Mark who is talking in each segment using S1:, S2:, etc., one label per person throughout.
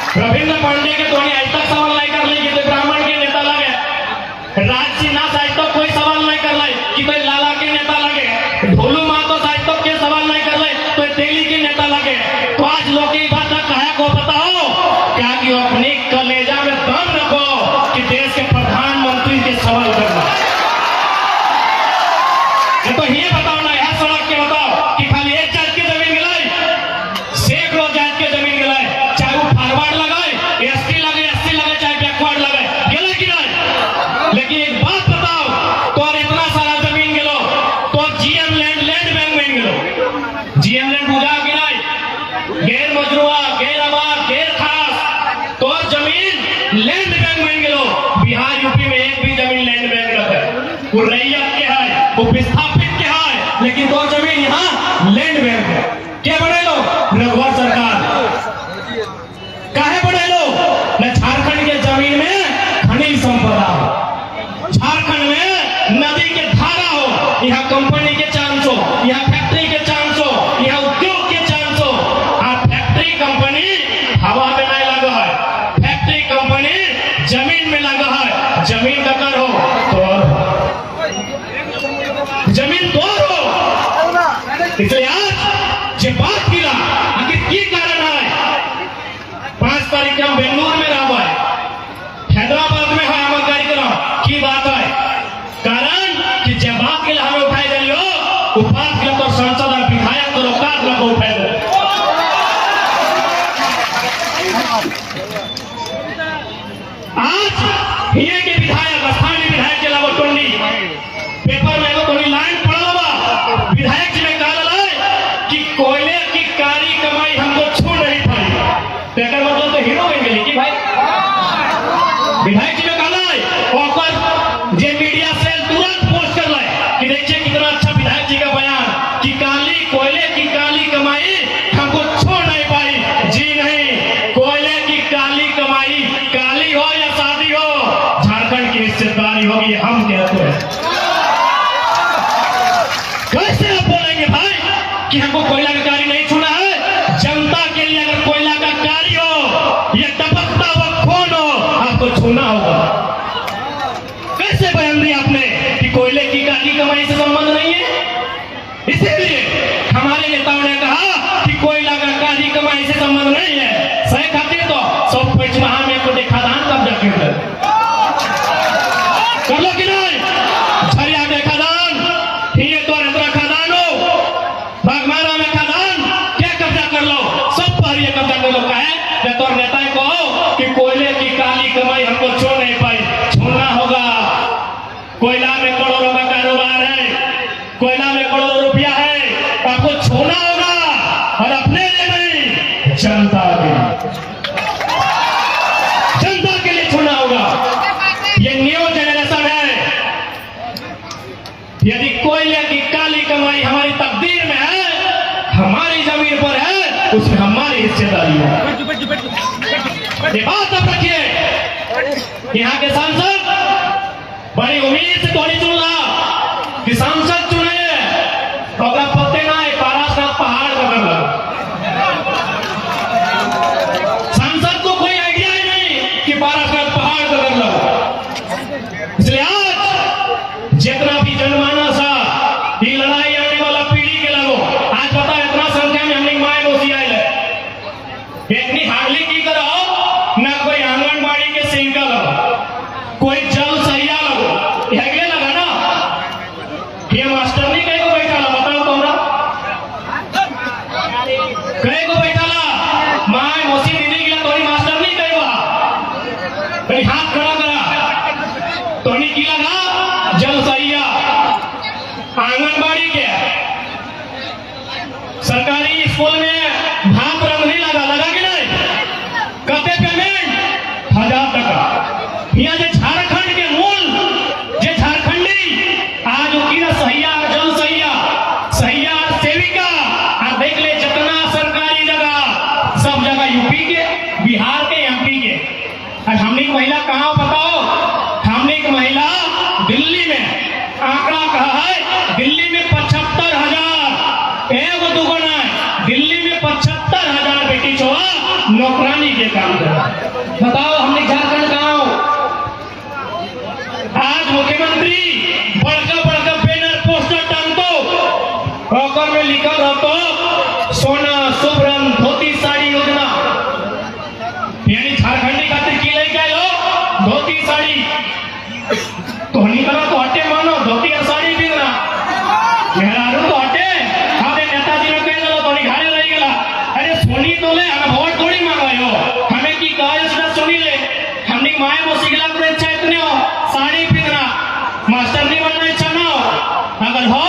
S1: रविंद्र पांडे के तो आज तक सवाल नहीं कर ली कि तो ब्राह्मण के नेता लगे, राज सिन्हा आज तक कोई सवाल नहीं कर ली कि तो लाला के नेता लगे, ढोलू महतो आज तक के सवाल नहीं कर ली तो तेली के नेता लगे। तो आज लोग की बात कहा को बताओ क्या कि अपने कलेजा में दम रखो कि देश के प्रधानमंत्री के सवाल करना। तो ये बताओ ना, यह सड़क के बताओ कि खाली एक जात की जमीन गिलाई, सैकड़ों जात के जमीन गिलाई, चाहे वो फॉरवर्ड लगाए, एसटी लगे, चाहे बैकवर्ड लगे, गिला कि नहीं। लेकिन एक बात बताओ, तो और इतना सारा जमीन गिलो तो जीएम लैंड बैंक में गिलो, जीएम लैंड बुझा कि नहीं, गैर मजरूआ, गैर आबाद, गैर खास, तो और जमीन लैंड बैंक में गिलो। बिहार यूपी में एक भी जमीन लैंड बैंक न है, वो रैयत के है, वो विस्थापित के है, लेकिन दो जमीन यहाँ लैंड बैंक है। क्या बड़े लोग रघुवर सरकार काहे बड़े लोग न, झारखंड के जमीन में खनिज संपदा हो, झारखंड में नदी के धारा हो, यहाँ कंपनी के चांस हो, यहाँ फैक्ट्री के चांस हो, यहाँ उद्योग के चांस हो। और फैक्ट्री कंपनी हवा में नहीं लगा है, फैक्ट्री कंपनी जमीन में लगा है। जमीन का कर हो तो जमीन तो हो, इसलिए आज जो बात किया आखिर की कारण है। 5 तारीख के हम बेंगलुरु में रहा है, हैदराबाद में है हमारा कार्यक्रम की बात है। कारण कि जब बात के लिए हमें उठाई दियो, वो बात के तो सांसद और विधायक को रोकात लगा उठाई दो। आज ये के विधायक, स्थानीय विधायक के अलावा टोंडी पेपर में तो लाइन पड़ा हुआ, विधायक जी ने कहा कि कोयले की कारी कमाई हमको छू नहीं पाई। तो अगर मतलब तो हीरो बन गई कि भाई विधायक जी ने कहा और जे मीडिया सेल तुरंत पोस्ट कर ले कि देखिए कितना अच्छा विधायक जी का बयान कि कोयले की काली कमाई हमको छू नहीं पाई। जी नहीं, कोयले की काली कमाई, काली हो या शादी हो, झारखंड की हिस्सेदारी होगी, हम कहते हैं। कैसे आप बोलेंगे भाई कि हमको कोयला का कार्य नहीं छूना है? जनता के लिए अगर कोयला का कार्य हो, ये टपकता हुआ खून हो, आपको छूना होगा। कैसे बयान दिया आपने कि कोयले की काली कमाई से संबंध नहीं है? इसीलिए हमारे नेताओं ने कहा कि कोयला का काली कमाई से संबंध नहीं है। सही खातिर तो सब पंचमहा में को खादान कब्जा कर लो कि नहीं, झरिया के खादान, ये तो खादान हो, बागमारा में खादान, क्या कब्जा कर लो, सब पर ये कब्जा कर लो। का है तो नेता को कि कोयले की काली कमाई हमको छू नहीं पाई, छूना होगा। कोयला में करोड़ों का कारोबार है, कोयला में करोड़ों रुपया है, आपको छूना होगा, और अपने लिए नहीं, जनता के लिए छूना होगा। ये न्यू जनरेशन है। यदि कोयले की काली कमाई हमारी तकदीर में है, हमारी जमीन पर है, उसमें हमारी हिस्सेदारी है। ये बात आप रखिए। यहाँ के सांसद बड़ी उम्मीद से थोड़ी चुन रहा कि सांसद चुने अगर पत्ते ना है पारास का पहाड़ का कर सांसद को कोई आइडिया ही नहीं कि पारास का पहाड़ का कर लो। इसलिए आज जितना भी जनमानस है, ये लड़ाई आने वाला पीढ़ी के लगो। आज पता है इतना संख्या में हमने माए मोसी आए इतनी हार्डली की करो ना, कोई आंगनबाड़ी के सेंका लगो, कोई जल सहिया लगो, हेगले लगा ना। ये मास्टर नहीं कहीं को बैठा ला, बताओ तुमरा कहीं को बैठा ला, माए मोसी दीदी के लिए तोरी मास्टर नहीं कहीं वहां कहीं हाथ खड़ा करा तो नहीं की लगा जल सहिया आंगनबाड़ी के सरकारी स्कूल में भाप रंग नहीं लगा कि नहीं? कते पेमेंट 1000 टका। यहाँ जो झारखंड के मूल जो झारखंडी आज की सहिया जल सहिया सेविका और देख ले जितना सरकारी जगह, सब जगह यूपी के, बिहार के, एमपी के। और हमने एक महिला कहाँ बताओ, हमने एक महिला दिल्ली में आंकड़ा कहा है, दिल्ली में 75,000, एक दुगुना, दिल्ली में 75,000 बेटी छुआ नौकरानी के काम कर। बताओ हमने झारखंड कहाँ हो? आज मुख्यमंत्री बड़का बड़का बैनर पोस्टर टांगतो और में लिखा रहतो सोना सुभरन धोती साड़ी योजना, यानी झारखंडी खातिर की ले गए हो धोती साड़ी तो नहीं करा तो हटे मानो धोती और साड़ी पीना मेहरारू तो हटे हमें नेताजी ने कह दिला तो घारे रह गया। अरे सुनी तो ले हम वोट थोड़ी मांगायो हमें की कहा इसने सुनी ले हमने माए वो सिगला को इच्छा इतने हो साड़ी पीना मास्टर नहीं बनना इच्छा ना हो अगर हो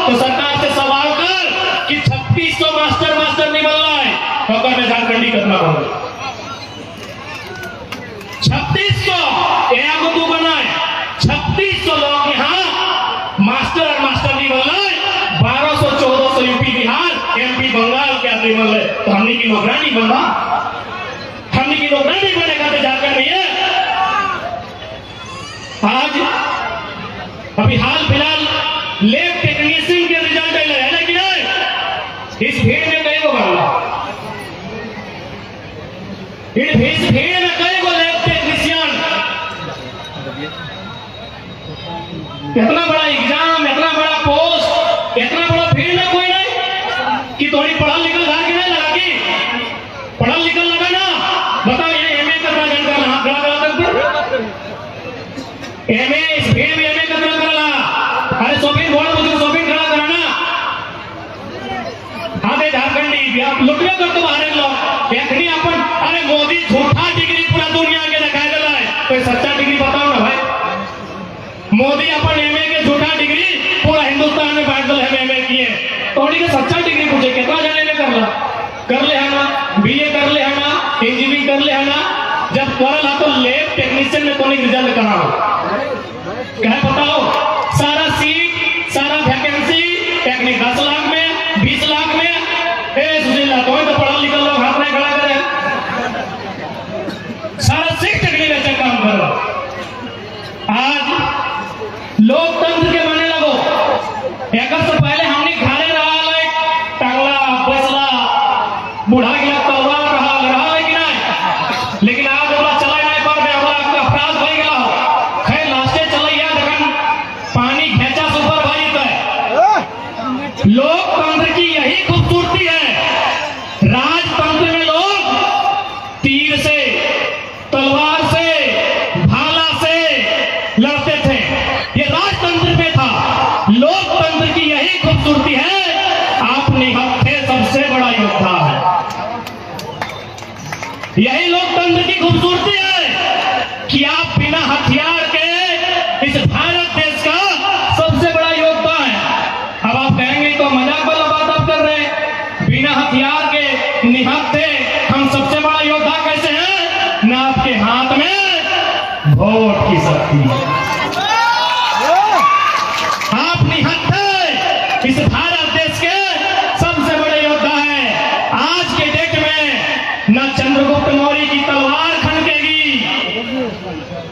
S1: तो सरकार से सवाल कर कि 3600 मास्टर नहीं बन रहा है तो कर झारखंडी कितना होगा 3600 एक तू बनाए 3600 लोग यहाँ मास्टर और मास्टर नहीं बन रहे 1200-1400 यूपी बिहार एमपी बंगाल के आदमी बन रहे तो हमने की नौकरानी बन रहा हमने की नौकरानी बनेगा तो झारखंड में आज अभी हाल फिलहाल लैब टेक्नीशियन के रिजल्ट है ना कि नहीं इस भीड़ में कई को बनना इस भीड़ में कई को लैब टेक्नीशियन इतना बड़ा एग्जाम इतना बड़ा पोस्ट इतना बड़ा भीड़ में कोई नहीं कि थोड़ी पढ़ा लिखल घर के नहीं लगा कि पढ़ा लिखल लगा ना बताओ ये एमए करना जानता ना हाथ खड़ा करा एमए इस भीड़ में एमए करना करा अरे सोफिन बोल मुझे सोफिन खड़ा कराना हाँ दे झारखंडी आप लुटिया कर तो बाहर लोग देखनी अपन अरे मोदी झूठा डिग्री पूरा दुनिया के दिखाई दे रहा है कोई सच्चा डिग्री बताओ ना भाई मोदी अपन एमए के झूठा डिग्री पूरा हिंदुस्तान में बांट दल है एमए किए थोड़ी के सच्चा डिग्री पूछे कितना जाने में कर ले है ना बीए कर ले है ना इंजीनियरिंग कर ले है ना जब करल है तो लैब टेक्नीशियन में तो नहीं रिजल्ट करा कहे बताओ सारा सीट सारा वैकेंसी टेक्निक 10 लाख में 20 लाख में ए सुशीला तो पढ़ा लिखा लोग हाथ नहीं खड़ा करे सारा सीट टेक्निक अच्छा काम करो आज लोकतंत्र के बने लगो एक से पहले हमने घाले रहा टांगला फैसला बुढ़ा गया तलवार रहा है कि नहीं लेकिन आज वाला चला नहीं पर अपराध हो गया खैर लास्टे चलैया देखन पानी खेचा सुपर भाई तो लोकतंत्र की यही खूबसूरती है राजतंत्र में लोग तीर से तलवार से भाला से लड़ते थे ये राजतंत्र में था लोकतंत्र की यही खूबसूरती है आप निहत्थे सबसे बड़ा योद्धा है यही लोकतंत्र की खूबसूरती है कि आप बिना हथियार के इस भारत देश का सबसे बड़ा योद्धा है। अब आप कहेंगे तो मजाक वाला बात आप कर रहे हैं बिना हथियार के निहत्थे हम सबसे बड़ा योद्धा कैसे हैं ना आपके हाथ में वोट की शक्ति है आप निहत्थे इस भारत देश के सबसे बड़े योद्धा है। आज के डेट में न चंद्रगुप्त मौर्य की तलवार खनकेगी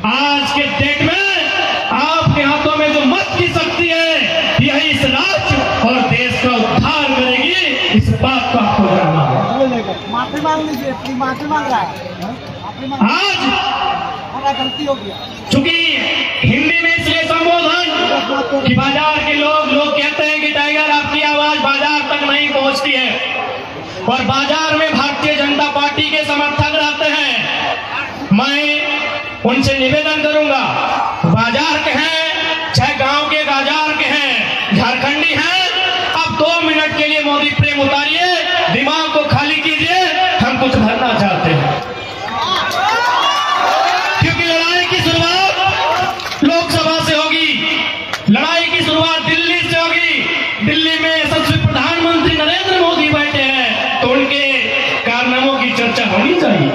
S1: आज के डेट में आपके हाथों में जो मत की शक्ति है यही इस राज्य और देश का उद्धार करेगी इस बात को आपको जानना है।
S2: माफी मांग लीजिए माफी मांग रहा है
S1: आज
S2: गलती हो गया
S1: चूंकि हिंदी में इसलिए संबोधन कि बाजार के लोग कहते हैं कि टाइगर आपकी आवाज बाजार तक नहीं पहुंचती है और बाजार में भारतीय जनता पार्टी के समर्थक रहते हैं। मैं उनसे निवेदन करूंगा बाजार के हैं चाहे गांव के बाजार के हैं झारखंडी हैं अब 2 मिनट के लिए मोदी प्रेम उतारिए दिमाग को खाली कीजिए हम कुछ भरना चाहते हैं क्योंकि लड़ाई की शुरुआत लोकसभा से होगी लड़ाई की शुरुआत दिल्ली से होगी दिल्ली में सबसे प्रधानमंत्री नरेंद्र मोदी बैठे हैं तो उनके कारनामों की चर्चा होनी चाहिए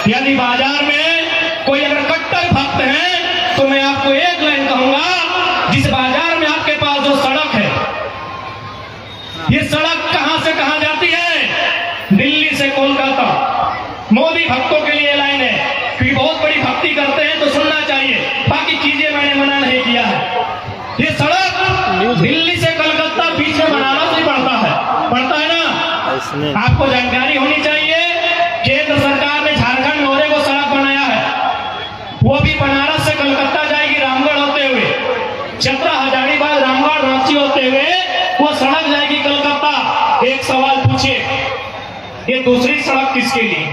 S1: यदि बाजार में कोई अगर कट्टर भक्त है तो मैं आपको एक लाइन कहूंगा जिस बाजार में आपके पास जो सड़क है ये सड़क कहां से कहां जाती है दिल्ली से कोलकाता मोदी भक्तों के लिए लाइन है क्योंकि बहुत बड़ी भक्ति करते हैं तो सुनना चाहिए बाकी चीजें मैंने मना नहीं किया है ये सड़क दिल्ली से कलकत्ता बीच में बनारस ही पड़ता है ना आपको जानकारी होनी चाहिए, केंद्र सरकार ने झारखंड में और एक सड़क बनाया है, वो भी बनारस से कलकत्ता जाएगी रामगढ़ होते हुए, चतरा हजारीबाग रामगढ़ रांची होते हुए वो सड़क जाएगी कलकत्ता। एक सवाल पूछिए, ये दूसरी सड़क किसके लिए?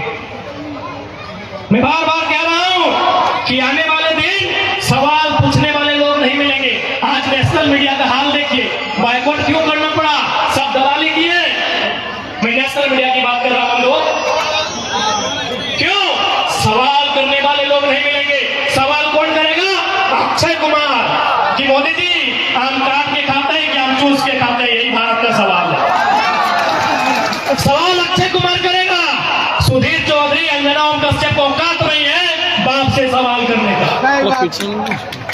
S1: मैं बार बार कह रहा हूं कि आने वाले दिन सवाल पूछने वाले लोग नहीं मिलेंगे। आज नेशनल मीडिया का हाल देखिए, बायकॉट क्यों करना पड़ा? सब दलाली की है। मैं नेशनल मीडिया की बात कर रहा हूं, लोग क्यों? सवाल करने वाले लोग नहीं मिलेंगे। सवाल कौन करेगा? अक्षय कुमार कि मोदी जी आम काट के खाते हैं कि आम चूस के खाते हैं? यही भारत का सवाल है। सवाल अक्षय कुमार करेगा। सुधीर चौधरी, अंजना ओम कश्यप को औकात नहीं है बाप से सवाल करने का।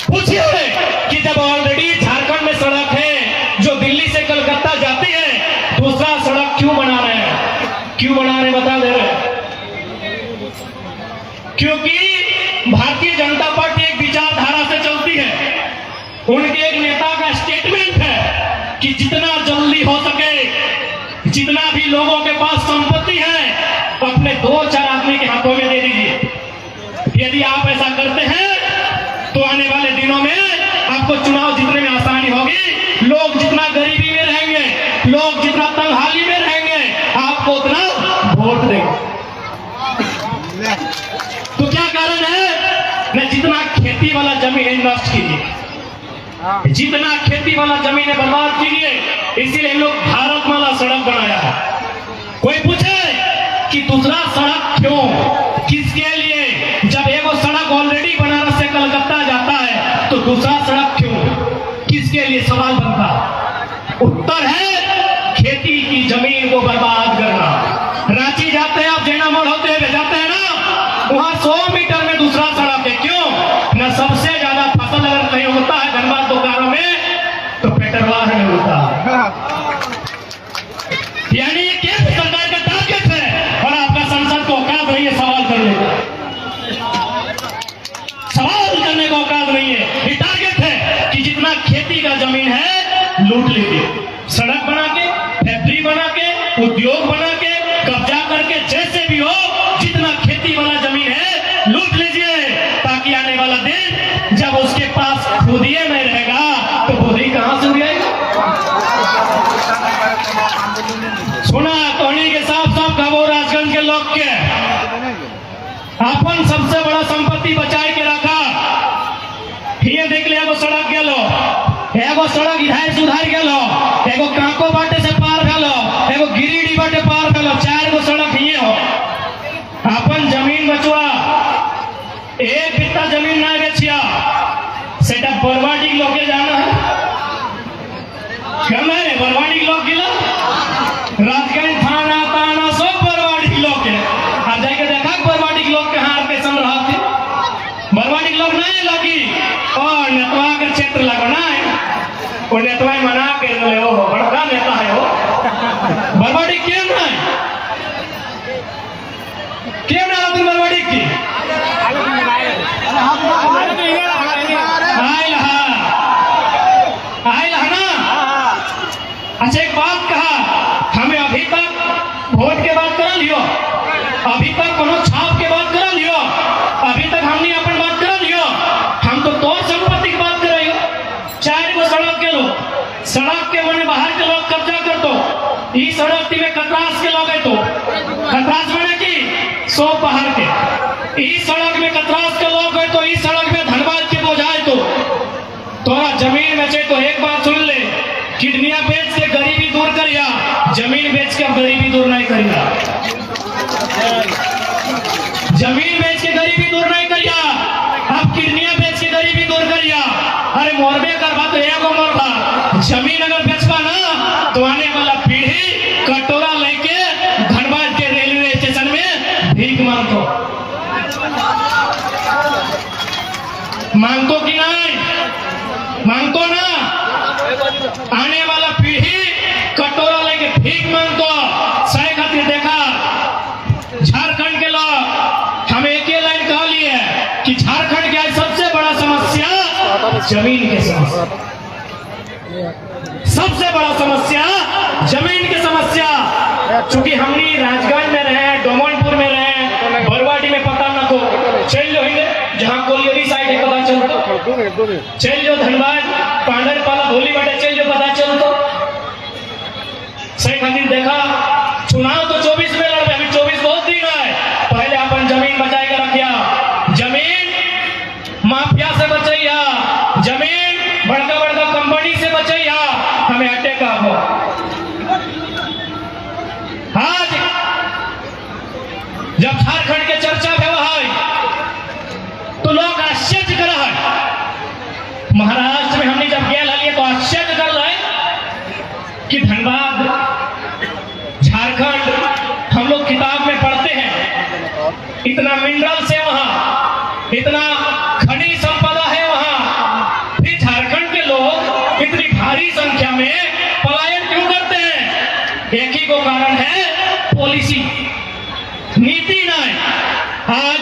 S1: पूछिए कि जब ऑलरेडी झारखंड में सड़क है जो दिल्ली से कलकत्ता जाती है, दूसरा सड़क क्यों बना रहे हैं? क्यों बना रहे बता दे रहे? क्योंकि भारतीय जनता पार्टी एक विचारधारा से चलती है। उनके एक नेता का स्टेटमेंट है कि जितना जल्दी हो सके, जितना भी लोगों के पास संपत्ति है, अपने 2-4 आदमी के हाथों में दे दीजिए। यदि आप ऐसा करते हैं तो आने वाले दिनों में आपको चुनाव जीतने में आसानी होगी। लोग जितना गरीबी में रहेंगे, लोग जितना तंगहाली में रहेंगे, आपको उतना वोट देंगे। तो क्या कारण है? न जितना खेती वाला जमीन है नष्ट कीजिए, जितना खेती वाला जमीन है बर्बाद कीजिए। इसीलिए लोग भारतमाला सड़क बनाया है। कोई पूछे कि दूसरा सड़क क्यों, किसके लिए? जब एक सड़क ऑलरेडी बनारस से कलकत्ता जाता है तो दूसरा सड़क क्यों, किसके लिए? सवाल बनता। उत्तर है खेती की जमीन को बर्बाद करना। रांची जाते हैं आप, जैना मोड़ होते हुए जाते हैं ना, वहां 100 मीटर में दूसरा सड़क है। क्यों? न सबसे ज्यादा फसल अगर कहीं होता है धनबाद बोकारो में तो पेटरवाह में होता है। यानी ये केंद्र सरकार का टारगेट है और आपका संसद को औकात नहीं है सवाल करने का। सवाल करने का औकात नहीं है। ये टारगेट है कि जितना खेती का जमीन है लूट लीजिए, सड़क बना के, फैक्ट्री बना के, उद्योग बना के, कब्जा करके, जैसे भी हो जितना खेती वाला जमीन है लूट लीजिए, ताकि आने वाला दिन जब उसके पास खुदिये नहीं रहेगा तो खुदी कहां से उड़ेगा? सुना तोहनी के साफ साफ कहो राजगंज के लोग के अपन सबसे बड़ा संपत्ति बचाए के रखा। ये देख ले, एगो सड़क गेलो, एगो सड़क इधर से उधर गेलो, एगो कांको बाटे से पार भेलो, एगो गिरिडीह बाटे पार भेलो, 4 गो सड़क ये हो। अपन जमीन बचवा, एक बित्ता जमीन ना बेचिया, सेटा बरवाडी लोग के जाना है। है बरवाडी लोग गिला, राजगंज थाना ताना सब बरवाडी लोग के। आ जाके देखा बरवाडी लोग के हार कैसन रहा थे? बरवाडी लोग नहीं लगी और नेतवा के क्षेत्र लगो ना है, वो नेतवा मना के ले हो, बड़का नेता है वो। बरवाडी क्यों नहीं, क्यों ना आदमी बरवाडी की आयल है ना। अच्छा एक बात कहा, हमें अभी तक वोट के बात कर लियो, अभी तक कोनो छाप के बात कर लियो, अभी तक हमने अपन बात कर लियो। हम तो तोर संपत्ति की बात कर रही हो। 4 गो सड़क के लोग, सड़क के बने बाहर के लोग कब्जा कर दो। ई सड़क में कतरास के लोग है तो कतरास बने की 100 बाहर के, ई सड़क में कतरास के लोग है तो ई सड़क में धनबाद के बोझाए तो तोरा जमीन बेचे। तो एक बात सुन ले, किडनियां बेच के गरीबी दूर करिया, जमीन बेच के गरीबी दूर नहीं करिया। जमीन बेच के गरीबी दूर नहीं करिया, अब किडनियां बेच के गरीबी दूर करिया। अरे मोरबे करवा तो एगो मोरबा, जमीन अगर बेचबा ना तो आने वाला पीढ़ी कटोरा लेके धनबाद के रेलवे स्टेशन में भीख मांगतो। मांगतो कि नहीं? मांगतो ना। आने वाला पीढ़ी कटोरा लेके भीख मांगतो। सही खातिर देखा झारखंड के लोग हमें एक ही लाइन कह लिए कि झारखंड की सबसे बड़ा समस्या जमीन की समस्या, सबसे बड़ा समस्या जमीन की समस्या। चूंकि हमनी राजगंज में रहे, डोमनपुर में रहे, बरवाडी में पता न को चल जो हिंदे जहाँ कोलियरी साइड है पता चलतो, चल जो धनबाद पांडर पाला भोली बाटे चल जो पता चलतो। सही खातिर देखा चुनाव तो 24 में लड़े, अभी 24 बहुत दिन है, पहले अपन जमीन बचाए के रखिया, जमीन माफिया से बचैया, जमीन बड़का बड़का कंपनी से बचैया, हमें अटैक हो। आज जब झारखंड के चर्चा भेल है तो लोग आश्चर्य कर रहे हैं। महाराष्ट्र में हमने जब गया लिए तो आश्चर्य कर रहे कि धनबाद झारखंड, हम लोग किताब में पढ़ते हैं इतना मिनरल्स है वहां, इतना खनिज संपदा है वहां, फिर झारखंड के लोग इतनी भारी संख्या में पलायन क्यों करते हैं? एक ही को कारण है, पॉलिसी, नीति नहीं। आज